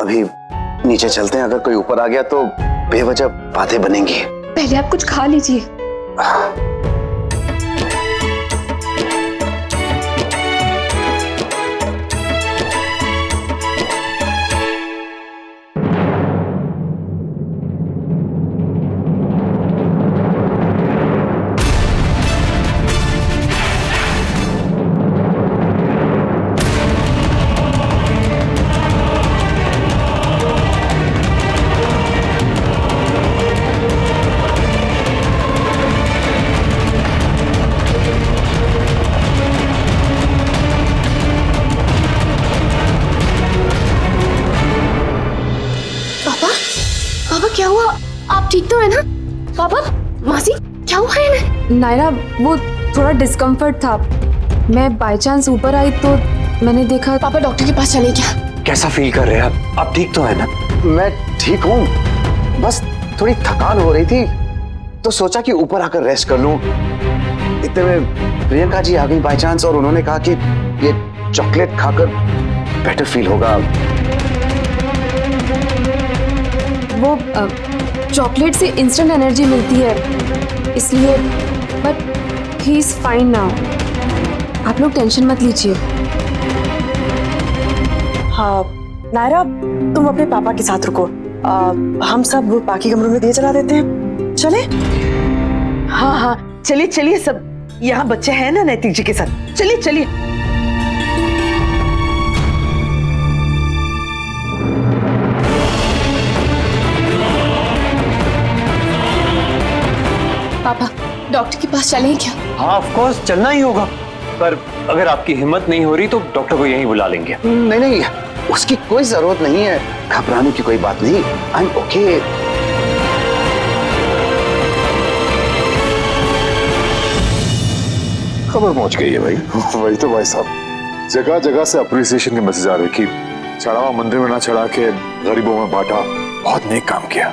अभी नीचे चलते हैं, अगर कोई ऊपर आ गया तो बेवजह बातें बनेंगी। पहले आप कुछ खा लीजिए। क्या हुआ? आप ठीक तो है ना? पापा, मासी, क्या हुआ है इन्हें? नायरा, वो थोड़ा डिस्कम्फर्ट था। मैं बाय चांस ऊपर आई तो मैंने देखा। पापा डॉक्टर के पास चले क्या? कैसा फील कर रहे हैं आप ठीक तो है ना? मैं ठीक हूँ, बस थोड़ी थकान हो रही थी तो सोचा कि ऊपर आकर रेस्ट कर लूं। इतने में प्रियंका जी आ गई बाय चांस और उन्होंने कहा कि ये चॉकलेट खाकर बेटर फील होगा। वो चॉकलेट से इंस्टेंट एनर्जी मिलती है इसलिए, but he is fine now. आप लोग टेंशन मत लीजिए। हाँ नायरा, तुम अपने पापा के साथ रुको। हम सब बाकी कमरों में दिए जला देते हैं, चले? हाँ हाँ चलिए चलिए, सब यहाँ बच्चे हैं ना नैतिक जी के साथ, चलिए चलिए। पापा डॉक्टर के पास चलें क्या? हाँ ऑफ कोर्स चलना ही होगा, पर अगर आपकी हिम्मत नहीं हो रही तो डॉक्टर को यहीं बुला लेंगे। नहीं नहीं, उसकी कोई जरूरत नहीं है, घबराने की कोई बात नहीं। I am okay. खबर पहुंच गई है भाई। वही तो भाई साहब, जगह जगह से अप्रिसिएशन के मैसेज आ रहे कि चढ़ावा मंदिर में ना चढ़ा के गरीबों में बांटा, बहुत नेक काम किया।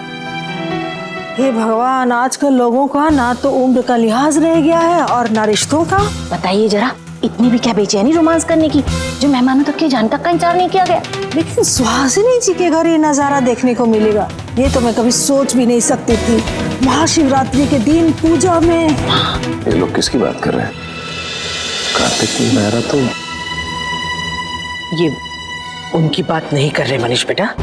हे भगवान, आजकल लोगों का ना तो उम्र का लिहाज रह गया है और ना रिश्तों का। बताइए जरा, इतनी भी क्या बेचैनी रोमांस करने की जो मेहमानों तक की जान तक का इंतजार नहीं किया गया? लेकिन सुहासिनी जी के घर ये नजारा देखने को मिलेगा, ये तो मैं कभी सोच भी नहीं सकती थी। महाशिवरात्रि के दिन पूजा में। ये लोग किसकी बात कर रहे हैं? कार्तिक की नायरा तो ये उनकी बात नहीं कर रहे मनीष बेटा।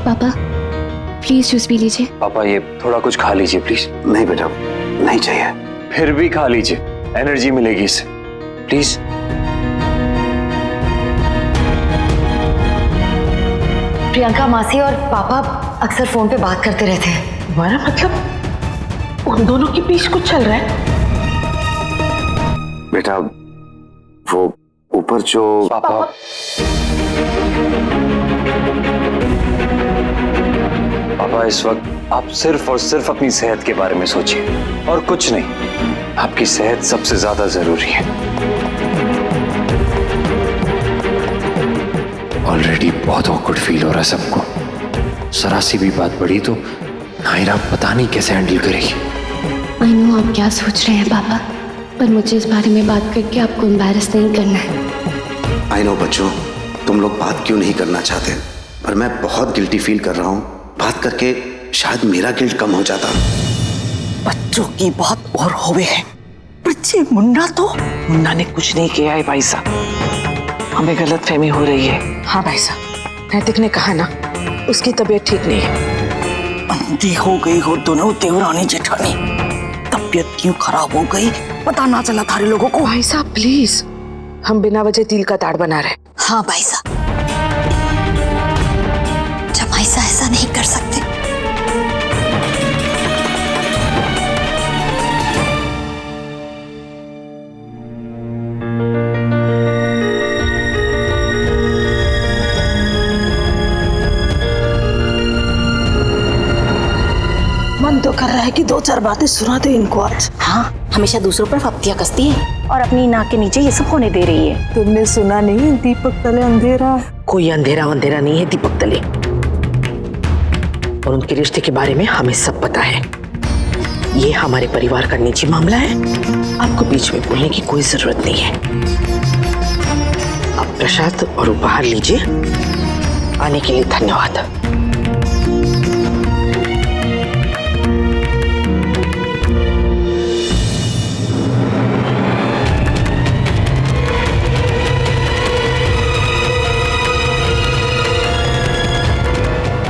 पापा प्लीज जूस पी लीजिए। पापा ये थोड़ा कुछ खा लीजिए प्लीज। नहीं बेटा, नहीं चाहिए। फिर भी खा लीजिए, एनर्जी मिलेगी इससे, प्लीज। प्रियंका मासी और पापा अक्सर फोन पे बात करते रहते हैं। तुम्हारा मतलब उन दोनों के बीच कुछ चल रहा है? बेटा वो ऊपर जो पापा पापा इस वक्त आप सिर्फ और सिर्फ अपनी सेहत के बारे में सोचिए और कुछ नहीं। आपकी सेहत सबसे ज्यादा जरूरी है। ऑलरेडी बहुत ऑकवर्ड फील हो रहा है सबको। जरा सी भी बात बढ़ी तो नायरा पता नहीं कैसे हैंडल करेगी। आई नो आप क्या सोच रहे हैं पापा, पर मुझे इस बारे में बात करके आपको एम्बैरस नहीं करना है। आई नो बच्चों, तुम लोग बात क्यों नहीं करना चाहते, पर मैं बहुत गिल्टी फील कर रहा हूँ। बात करके शायद मेरा गिल्ट कम हो जाता। बच्चों की बहुत और होवे है। बच्चे मुन्ना ने कुछ नहीं किया है भाई साहब, हमें गलत फहमी हो रही है। हाँ भाई साहब, नैतिक ने कहा ना उसकी तबीयत ठीक नहीं है। अंधी हो गई हो दोनों देवरानी जेठानी। तबीयत क्यों खराब हो गई पता ना चला थारे लोगों को। भाई साहब प्लीज, हम बिना वजह तिल का ताड़ बना रहे। हाँ भाई साहब, जब ऐसा नहीं कर सकते। मन तो कर रहा है कि दो चार बातें सुना दे इनको आज। हाँ, हमेशा दूसरों पर फप्तियां कसती है और अपनी नाक के नीचे ये सब होने दे रही है। तुमने सुना नहीं, दीपक तले अंधेरा। कोई अंधेरा वंधेरा नहीं है दीपक तले, और उनके रिश्ते के बारे में हमें सब पता है। ये हमारे परिवार का निजी मामला है, आपको बीच में बोलने की कोई जरूरत नहीं है। आप प्रसाद और उपहार लीजिए। आने के लिए धन्यवाद।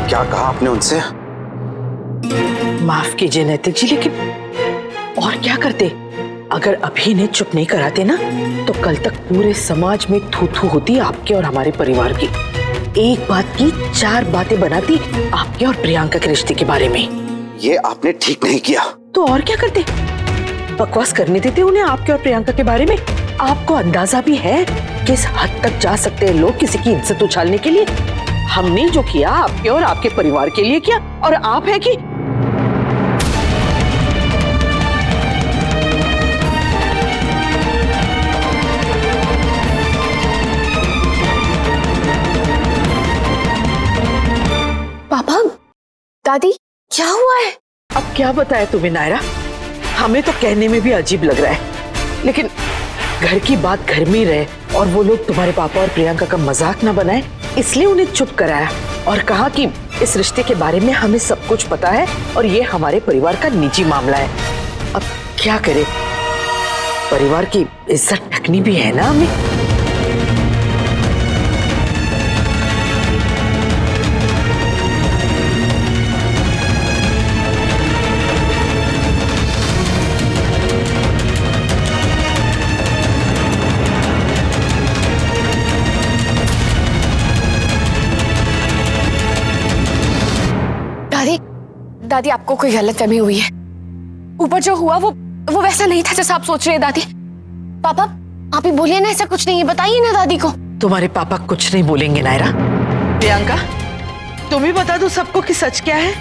क्या कहा आपने उनसे? माफ कीजिए नैतिक जी, लेकिन और क्या करते? अगर अभी इन्हें चुप नहीं कराते ना, तो कल तक पूरे समाज में थू थू होती आपके और हमारे परिवार की। एक बात की 4 बातें बनाती आपके और प्रियंका के रिश्ते के बारे में। ये आपने ठीक नहीं किया। तो और क्या करते? बकवास करने देते उन्हें आपके और प्रियंका के बारे में। आपको अंदाजा भी है किस हद तक जा सकते हैं लोग किसी की इज्जत उछालने के लिए। हमने जो किया आपके और आपके परिवार के लिए किया, और आप है कि पापा, दादी, क्या हुआ है? अब क्या बताया तुम्हें नायरा? हमें तो कहने में भी अजीब लग रहा है, लेकिन घर की बात घर में ही रहे और वो लोग तुम्हारे पापा और प्रियंका का मजाक ना बनाए, इसलिए उन्हें चुप कराया और कहा कि इस रिश्ते के बारे में हमें सब कुछ पता है और ये हमारे परिवार का निजी मामला है। अब क्या करें, परिवार की इज्जत ढकनी भी है ना हमें। दादी, आपको कोई गलतफहमी हुई है। ऊपर जो हुआ वो वैसा नहीं था जैसा आप सोच रहे हैं। दादी, पापा आप ही बोलिए ना, ऐसा कुछ नहीं है, बताइए ना दादी को। तुम्हारे पापा कुछ नहीं बोलेंगे नायरा। प्रियंका, तुम ही बता दो सबको कि सच क्या है।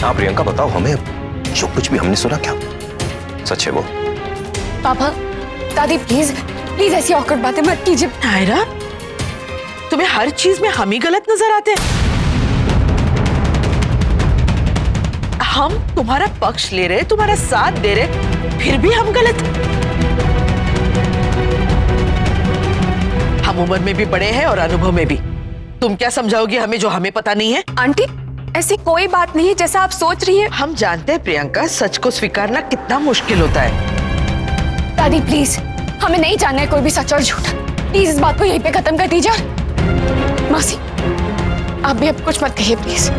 हाँ प्रियंका, बताओ हमें, जो कुछ भी हमने सुना क्या सच है वो? पापा, दादी, प्लीज प्लीज ऐसी ऑकवर्ड बातें मत कीजिए। नायरा, तुम्हें हर चीज में हम ही गलत नजर आते हैं। हम तुम्हारा पक्ष ले रहे, तुम्हारा साथ दे रहे, फिर भी हम गलत। हम उम्र में भी बड़े हैं और अनुभव में भी। तुम क्या समझाओगी हमें जो हमें पता नहीं है? आंटी, ऐसी कोई बात नहीं है जैसा आप सोच रही हैं। हम जानते हैं प्रियंका, सच को स्वीकारना कितना मुश्किल होता है। दादी प्लीज, हमें नहीं जानना है कोई भी सच और झूठ। प्लीज इस बात को यहीं पे खत्म कर दीजिए। मासी, आप भी अब कुछ मत कहिए प्लीज।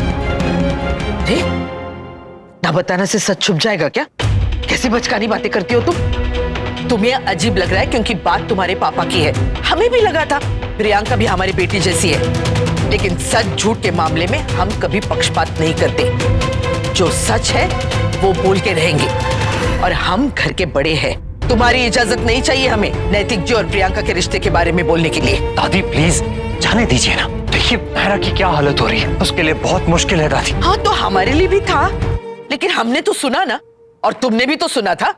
ना बताने से सच छुप जाएगा क्या? कैसी बचकानी बातें करती हो तुम? तुम्हें अजीब लग रहा है क्योंकि बात तुम्हारे पापा की है। हमें भी लगा था प्रियंका भी हमारी बेटी जैसी है, लेकिन सच झूठ के मामले में हम कभी पक्षपात नहीं करते। जो सच है वो बोल के रहेंगे, और हम घर के बड़े हैं। तुम्हारी इजाजत नहीं चाहिए हमें नैतिक जी और प्रियंका के रिश्ते के बारे में बोलने के लिए। दादी प्लीज जाने दीजिए ना। देखिए नायरा की क्या हालत हो रही है, उसके लिए बहुत मुश्किल है दादी। हाँ तो हमारे लिए भी था, लेकिन हमने तो सुना ना, और तुमने भी तो सुना था।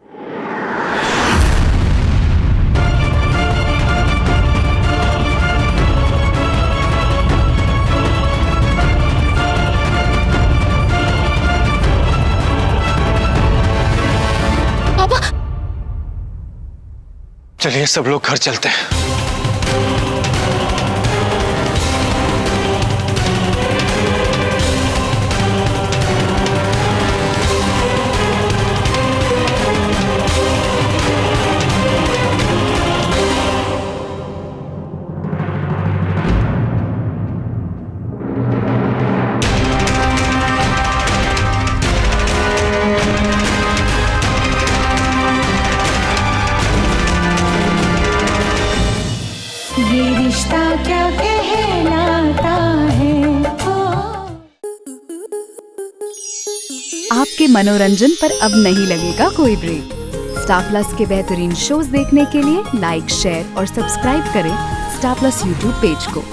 पापा, चलिए सब लोग घर चलते हैं। आपके मनोरंजन पर अब नहीं लगेगा कोई ब्रेक। स्टार प्लस के बेहतरीन शोज देखने के लिए लाइक, शेयर और सब्सक्राइब करें स्टार प्लस यूट्यूब पेज को।